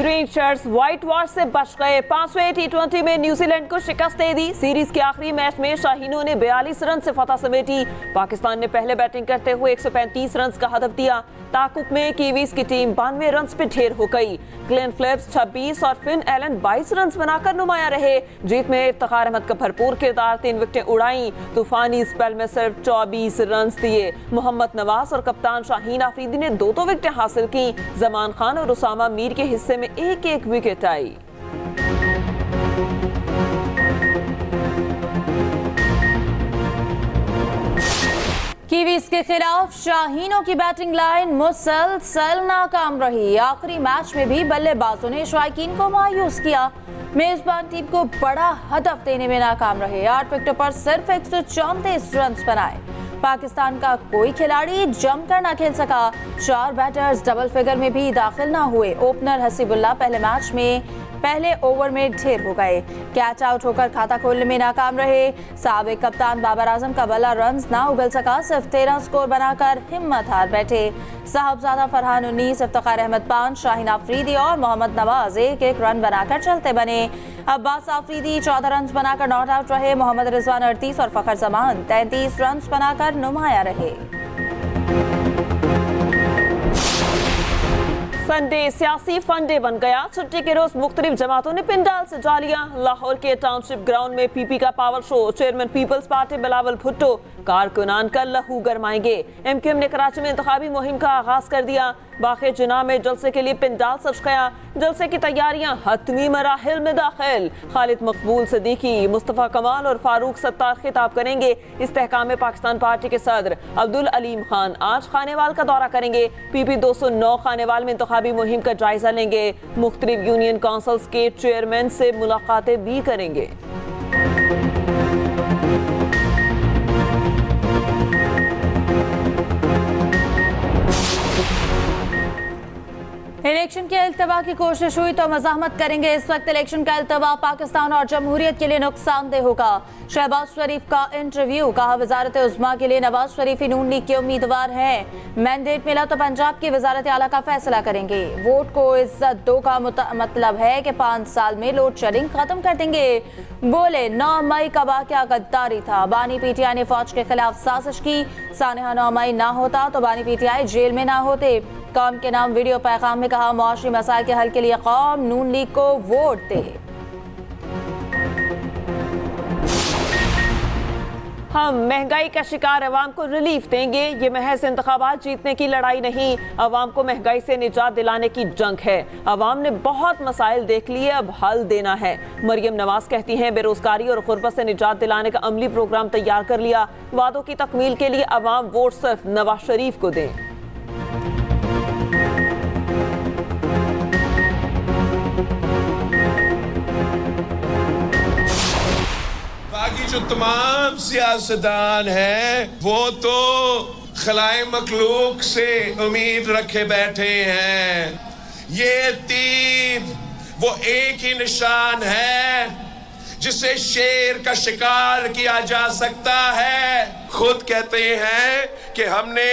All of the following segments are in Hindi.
ग्रीन शर्ट्स व्हाइट वॉश से बच गए। 5वें टी20 में न्यूजीलैंड को शिकस्त दे दी। सीरीज के आखिरी मैच में शाहीनों ने 42 रन से फतह समेटी। पाकिस्तान ने पहले बैटिंग करते हुए 135 रन का हदफ दिया। ताकुब में कीवीज की टीम 92 रन पे ढेर हो गई। ग्लेन फिलिप्स 26 और फिन एलन 22 रन बनाकर नुमाया रहे। जीत में इफ्तिखार अहमद का भरपूर किरदार, 3 विकेटें उड़ाई। तूफानी स्पेल में सिर्फ 24 रन दिए। मोहम्मद नवाज और कप्तान शाहीन आफरीदी ने 2 विकेटें हासिल की। जमान खान और उसामा मीर के हिस्से में एक विकेट आई। कीवीज के खिलाफ शाहीनों की बैटिंग लाइन मुसलसल नाकाम रही। आखिरी मैच में भी बल्लेबाजों ने शायकीन को मायूस किया। मेजबान टीम को बड़ा हदफ देने में नाकाम रहे। 8 विकेटों पर सिर्फ 134 रन बनाए। पाकिस्तान का कोई खिलाड़ी जमकर ना खेल सका। 4 बैटर्स डबल फिगर में भी दाखिल ना हुए। ओपनर हसीबुल्लाह पहले मैच में पहले ओवर में ढेर हो गए। कैच आउट होकर खाता खोलने में नाकाम रहे। साबिक कप्तान बाबर आजम का बल्ला रन्स ना उगल सका। सिर्फ 13 स्कोर बनाकर हिम्मत हार बैठे। साहबजादा फरहान 19, इफ्तिखार अहमद 5, शाहीन आफरीदी और मोहम्मद नवाज 1 रन बनाकर चलते बने। अब्बास आफरीदी 14 रन बनाकर नॉट आउट रहे। मोहम्मद रिजवान 38 और फखर जमान 33 रन बनाकर नुमाया रहे। संडे सियासी फंडे बन गया। छुट्टी के रोज मुख्तलिफ जमातों ने पिंडाल सजा लिया। लाहौर के टाउनशिप ग्राउंड में पीपी का power show. Chairman people's party Bilawal Bhutto कारकुनान का लहू गरमाएंगे। एमक्यूएम ने कराची में इंतखाबी मुहिम का आगाज कर दिया। बाखे जुना में जलसे के लिए पिंडाल सज गया। जलसे की तैयारियां हतमी मराहिल में दाखिल। खालिद मकबूल सिद्दीकी, मुस्तफ़ा कमाल और फारूक सत्तार खिताब करेंगे। इस्तेहकाम में पाकिस्तान पार्टी के सदर अब्दुल अलीम खान आज खानेवाल का दौरा करेंगे। पीपी 209 खानेवाल में इंतखाबी मुहिम का जायजा लेंगे। मुख्तलिफ यूनियन काउंसिल्स के चेयरमैन से मुलाकातें भी करेंगे। इलेक्शन के अल्तवा की कोशिश हुई तो मज़ाहमत करेंगे। इस वक्त इलेक्शन का अल्तवा पाकिस्तान और जमहूरियत के लिए नुकसानदेह होगा। शहबाज शरीफ का इंटरव्यू, कहा वजारत उज़्मा के लिए नवाज शरीफ ही नून लीग के उम्मीदवार हैं। मैंडेट मिला तो पंजाब की वजारत आला का फैसला करेंगे। वोट को इज्जत दो का मतलब है कि 5 साल में लोड शेडिंग खत्म कर देंगे। बोले 9 मई का वाक़या गद्दारी था। बानी पीटीआई ने फौज के खिलाफ साजिश की। सानहा 9 मई ना होता तो बानी पीटीआई जेल में ना होते। कौम के नाम वीडियो पैगाम में कहा मुआशरी मसाइल के हल के लिए कौम नून लीग को वोट दे। हम महंगाई का शिकार अवाम को रिलीफ देंगे। ये महज इंतखाबात जीतने की लड़ाई नहीं, अवाम को महंगाई से निजात दिलाने की जंग है। अवाम ने बहुत मसाइल देख लिए, अब हल देना है। मरियम नवाज कहती हैं बेरोजगारी और गुर्बत से निजात दिलाने का अमली प्रोग्राम तैयार कर लिया। वादों की तकमील के लिए अवाम वोट सिर्फ नवाज शरीफ को दें। बाकी जो तमाम सियासतदान हैं वो तो खलाए मखलूक से उम्मीद रखे बैठे हैं। ये तीर वो एक ही निशान है जिससे शेर का शिकार किया जा सकता है। खुद कहते हैं कि हमने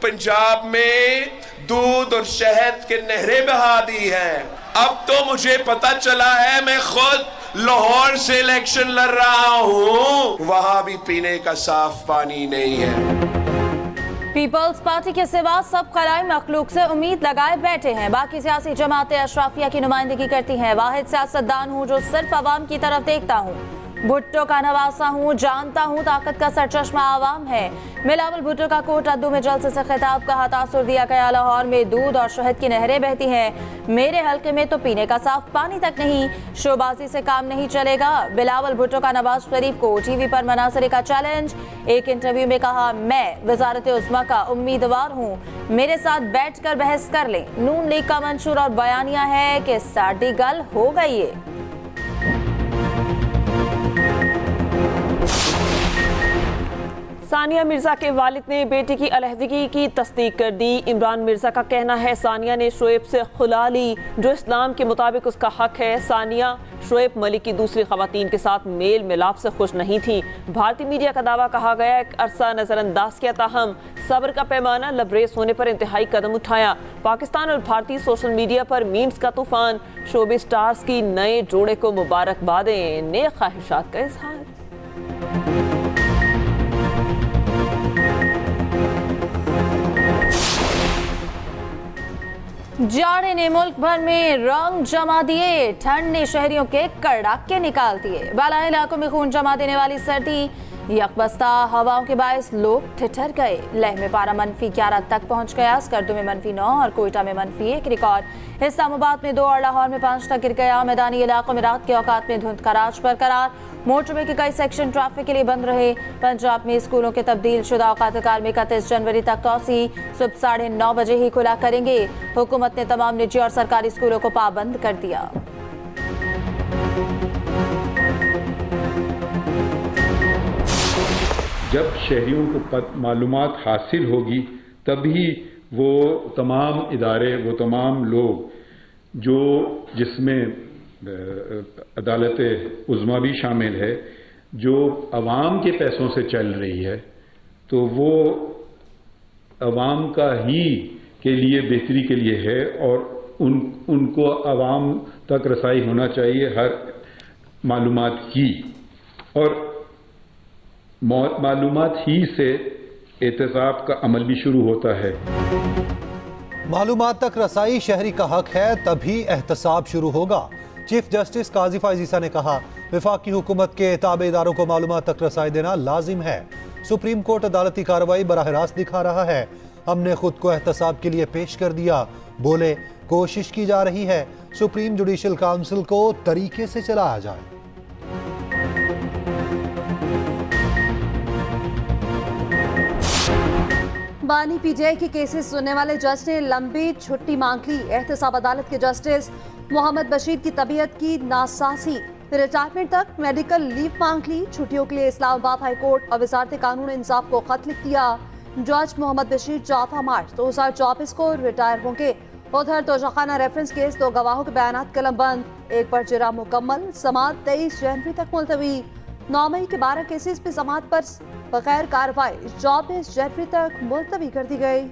पंजाब में दूध और शहद के नहरें बहा दी हैं। अब तो मुझे पता चला है, मैं खुद लाहौर से इलेक्शन लड़ रहा हूं, वहां भी पीने का साफ पानी नहीं है। पीपल्स पार्टी के सिवा सब खलाई मखलूक से उम्मीद लगाए बैठे हैं। बाकी सियासी जमातें अशराफिया की नुमाइंदगी करती हैं। वाहिद सियासतदान हूँ जो सिर्फ अवाम की तरफ देखता हूँ। भुट्टो का नवासा हूँ, जानता हूँ ताकत का सरचश्मा आवाम है। बिलावल भुट्टो का कोट अद्दू में जलसे से खिताब, कहा तासुर दिया गया लाहौर में दूध और शहद की नहरें बहती हैं, मेरे हल्के में तो पीने का साफ पानी तक नहीं। शोबाजी से काम नहीं चलेगा। बिलावल भुट्टो का नवाज शरीफ को टीवी पर मनासरे का चैलेंज। एक इंटरव्यू में कहा मैं वजारत उज़्मा का उम्मीदवार हूँ, मेरे साथ बैठ कर बहस कर लें। नून लीग का मंशूर और बयानिया है कि साड़ी गल हो गई है। सानिया मिर्जा के वालिद ने बेटी की अलहदगी की तस्दीक कर दी। इमरान मिर्जा का कहना है सानिया ने शोएब से खुला ली, जो इस्लाम के मुताबिक उसका हक है। सानिया शोएब मलिक की दूसरी खवातीन के साथ मेल मिलाप से खुश नहीं थी। भारतीय मीडिया का दावा कहा गया, एक अरसा नजरअंदाज किया, ताहम सब्र का पैमाना लबरेज होने पर इंतहाई कदम उठाया। पाकिस्तान और भारतीय सोशल मीडिया पर मीम्स का तूफान। शोबी स्टार्स की नए जोड़े को मुबारकबादें, नेक ख्वाहिशात का इजहार। जाड़े ने मुल्क भर में रंग जमा दिए, ठंड ने शहरियों के कड़ाके निकाल दिए। बाला इलाकों में खून जमा देने वाली सर्दी, यकबस्ता हवाओं के बायस लोग ठिठर गए। लेह में पारा -11 तक पहुंच गया, स्कर्दू में -9 और कोयटा में -1 रिकॉर्ड। इस्लामाबाद में 2 और लाहौर में 5 तक गिर गया। मैदानी इलाकों में रात के औकात में धुंध का राज बरकरार। मोटरवे के कई सेक्शन ट्रैफिक के लिए बंद रहे। पंजाब में स्कूलों के तब्दील शुदा औकात कार में 31 जनवरी तक तौसी, सुबह 9:30 बजे ही खुला करेंगे। हुकूमत ने तमाम निजी और सरकारी स्कूलों को पाबंद कर दिया। जब शहरियों को मालूमात हासिल होगी तभी वो तमाम इदारे, वो तमाम लोग जो जिसमें अदालत उज़्मा भी शामिल है, जो अवाम के पैसों से चल रही है, तो वो अवाम का ही के लिए बेहतरी के लिए है और उनको अवाम तक रसाई होना चाहिए हर मालूमात की, और मालूमात ही से एहतसाब का अमल भी शुरू होता है। मालूमात तक रसाई शहरी का हक है, तभी एहतसाब शुरू होगा। चीफ जस्टिस काजी फायज ईसा ने कहा, वफाकी हुकूमत के ताबेदारों को मालूमात तक रसाई देना लाजिम है। सुप्रीम कोर्ट अदालती कार्रवाई बराह रास्त दिखा रहा है। हमने खुद को एहतसाब के लिए पेश कर दिया। बोले, कोशिश की जा रही है सुप्रीम जुडिशल काउंसिल को तरीके से चलाया जाए। बानी पीटीआई के केसेस सुनने वाले जज ने लंबी छुट्टी मांग ली। एहतसाब अदालत के जस्टिस मोहम्मद बशीर की तबीयत की नासासी, रिटायरमेंट तक मेडिकल लीव मांग ली। छुट्टियों के लिए इस्लामाबाद हाई कोर्ट और वजारत कानून इंसाफ को खत लिख दिया। जज मोहम्मद बशीर 14 मार्च 2024 को रिटायर होंगे। उधर तोशाखाना रेफरेंस केस 2 गवाहों के बयानात कलमबंद, एक पर जिरा मुकम्मल, समाअत 23 जनवरी तक मुलतवी। 9 मई के 12 केसेस पे समाअत पर बगैर कार्रवाई 24 जनवरी तक मुलतवी कर दी गई।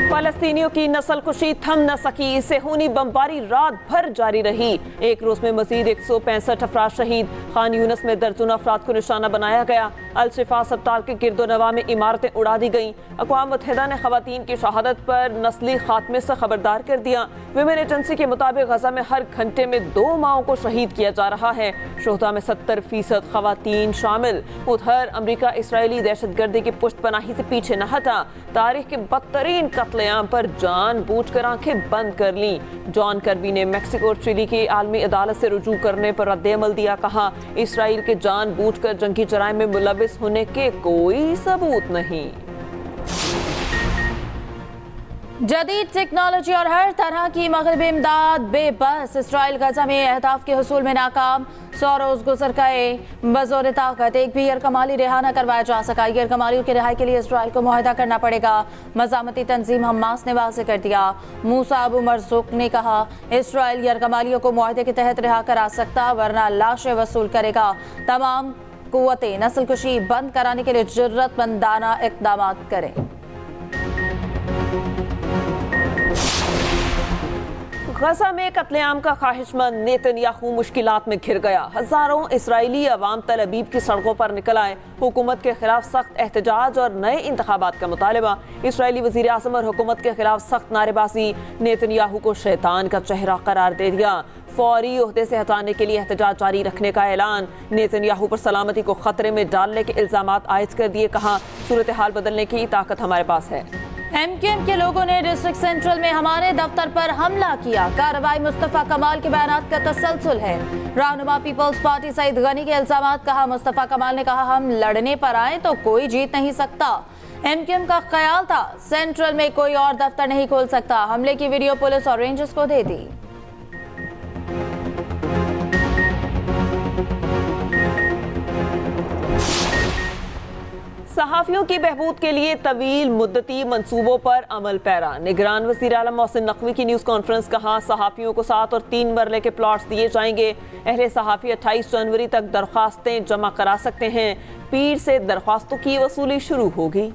फलस्तीनियों की नस्लकुशी थम न सकी, सेहूनी बमबारी रात भर जारी रही। एक रोज में मजीद 165 अफराद शहीद। खान यूनस में दर्जनों अफराद को निशाना बनाया गया। अल शिफा अस्पताल के गिरदोनवा में इमारतें उड़ा दी गईं। अक़वाम मुत्तहिदा ने खवातीन की शहादत पर नस्ली खात्मे से खबरदार कर दिया। विमेन एजेंसी के मुताबिक गजा में हर घंटे में 2 माओं को शहीद किया जा रहा है। शोहदा में 70% खवातीन शामिल। उधर अमरीका इसराइली दहशतगर्दी की पुष्टपनाही से पीछे न हटा। तारीख के बदतरीन कत्लेआम पर जानबूझकर आंखें बंद कर ली। जॉन कर्बी ने मेक्सिको और चिली की आलमी अदालत से रुजू करने पर रद्द-ए-अमल दिया। कहा, इसराइल के जानबूझकर जंगी जराइम में मुलविस होने के कोई सबूत नहीं। जदीद टेक्नोलॉजी और हर तरह की मगरबी इमदाद बेबस। इसराइल गजा में अहदाफ के हुसूल में नाकाम। 100 रोज गुजर गए, बजोर ताकत एक भी यरकमाली रिहा न करवाया जा सका। यरकमालियों की रिहाई के लिए इसराइल को मुआहदा करना पड़ेगा। मज़ामती तंजीम हमास ने वाज़ेह कर दिया। मूसा अबू मरज़ूक ने कहा, इसराइल यरकमालियों को मुआहदे के तहत रिहा करा सकता, वरना लाशें वसूल करेगा। तमाम कुव्वतें नस्लकुशी बंद कराने के लिए जुर्रतमंदाना इक़दाम करें। गजा में कत्लेआम का ख्वाहिशमंद नेतन्याहू मुश्किलात में घिर गया। हजारों इसराइली अवाम तल अबीब की सड़कों पर निकल आए। हुकूमत के खिलाफ सख्त एहतजाज और नए इंतखाबात का मुतालबा। इसराइली वजीर आज़म और हुकूमत के खिलाफ सख्त नारेबाजी। नेतन्याहू को शैतान का चेहरा करार दे दिया। फौरी ओहदे से हटाने के लिए एहतजाज जारी रखने का ऐलान। नेतन्याहू पर सलामती को खतरे में डालने के इल्जामात आयद कर दिए। कहा, सूरत हाल बदलने की ताकत हमारे पास है। MQM के लोगों ने डिस्ट्रिक्ट सेंट्रल में हमारे दफ्तर पर हमला किया। कार्रवाई मुस्तफा कमाल के बयानात का तसलसल है। रहनुमा पीपल्स पार्टी सईद गनी के इल्जामात। कहा, मुस्तफा कमाल ने कहा, हम लड़ने पर आए तो कोई जीत नहीं सकता। MQM का ख्याल था सेंट्रल में कोई और दफ्तर नहीं खोल सकता। हमले की वीडियो पुलिस और रेंजर्स को दे दी। सहाफ़ियों की बहबूद के लिए तवील मुद्दती मंसूबों पर अमल पैरा। निगरान वज़ीर आला मोहसिन नकवी की न्यूज़ कॉन्फ्रेंस। कहा सहाफ़ियों को 7 और 3 मरले के प्लॉट्स दिए जाएंगे। अहले सहाफ़ी 28 जनवरी तक दरख्वास्तें जमा करा सकते हैं। पीर से दरख्वास्तों की वसूली शुरू होगी।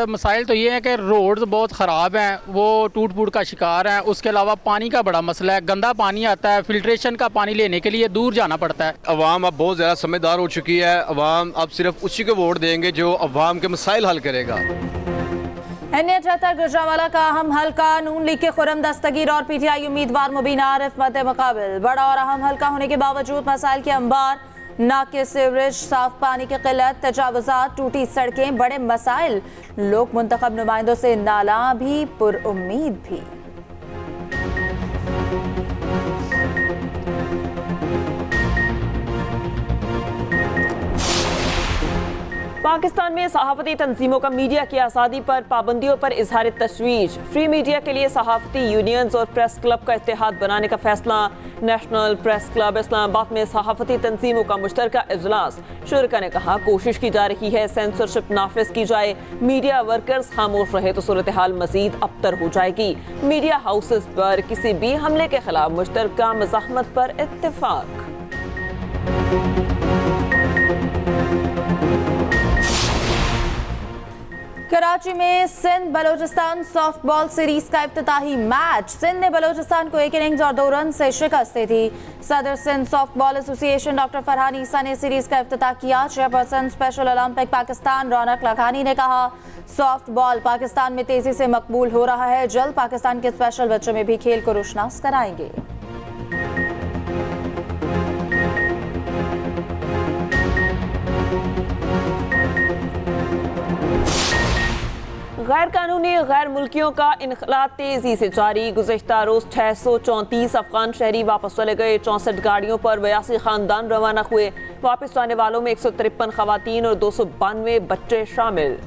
मसाइल तो ये है कि रोड्स बहुत ख़राब हैं, वो टूट फूट का शिकार हैं। उसके अलावा पानी का बड़ा मसला है, गंदा पानी आता है, फिल्ट्रेशन का पानी लेने के लिए दूर जाना पड़ता है। अवाम अब बहुत ज़्यादा समझदार हो चुकी है। अवाम अब सिर्फ उसी को वोट देंगे जो अवाम के मसाइल हल करेगा। N78 गुजरांवाला का अहम हल्का। नून लीग के खुर्रम दस्तगीर और PTI उम्मीदवार मुबीन आरिफ मद्दे मुकाबिल। बड़ा और अहम हल्का होने के बावजूद मसाइल के अंबार, नाके सीवरेज, साफ पानी की किल्लत, तजावुजात, टूटी सड़कें, बड़े मसाइल। लोग मुंतखब नुमाइंदों से नाला भी, पुरउम्मीद भी। पाकिस्तान में सहाफ़ती तंजीमों का मीडिया की आज़ादी पर पाबंदियों पर इजहार तशवीश। फ्री मीडिया के लिए सहाफ़ती यूनियंस और प्रेस क्लब का इत्तेहाद बनाने का फैसला। नेशनल प्रेस क्लब इस्लामाबाद में सहाफ़ती तंजीमों का मुश्तरका इजलास। शुरका ने कहा कोशिश की जा रही है सेंसरशिप नाफिज की जाए। मीडिया वर्कर्स खामोश रहे तो सूरत हाल मजीद अबतर हो जाएगी। मीडिया हाउसेस पर किसी भी हमले के खिलाफ मुश्तरका मज़ाहमत पर इत्तेफाक। कराची में सिंध बलोचिस्तान सॉफ्टबॉल सीरीज का इफ्तिताही मैच। सिंध ने बलोचिस्तान को 1 इनिंग्स और 2 रन से शिकस्त दी थी। सदर Sindh softball association doctor Farhan Isa ने सीरीज का इफ्तिताह किया। Chairperson special olympic Pakistan Raunaq Lakhani ने कहा सॉफ्टबॉल पाकिस्तान में तेजी से मकबूल हो रहा है। जल्द पाकिस्तान के स्पेशल बच्चों में भी खेल को रोशनास कराएंगे। गैर कानूनी गैर मुल्कियों का इनखला तेजी से जारी। गुज़श्ता रोज 634 अफगान शहरी वापस चले गए। 64 गाड़ियों पर 82 खानदान रवाना हुए। वापस आने वालों में 153 खवातीन और 292 बच्चे शामिल।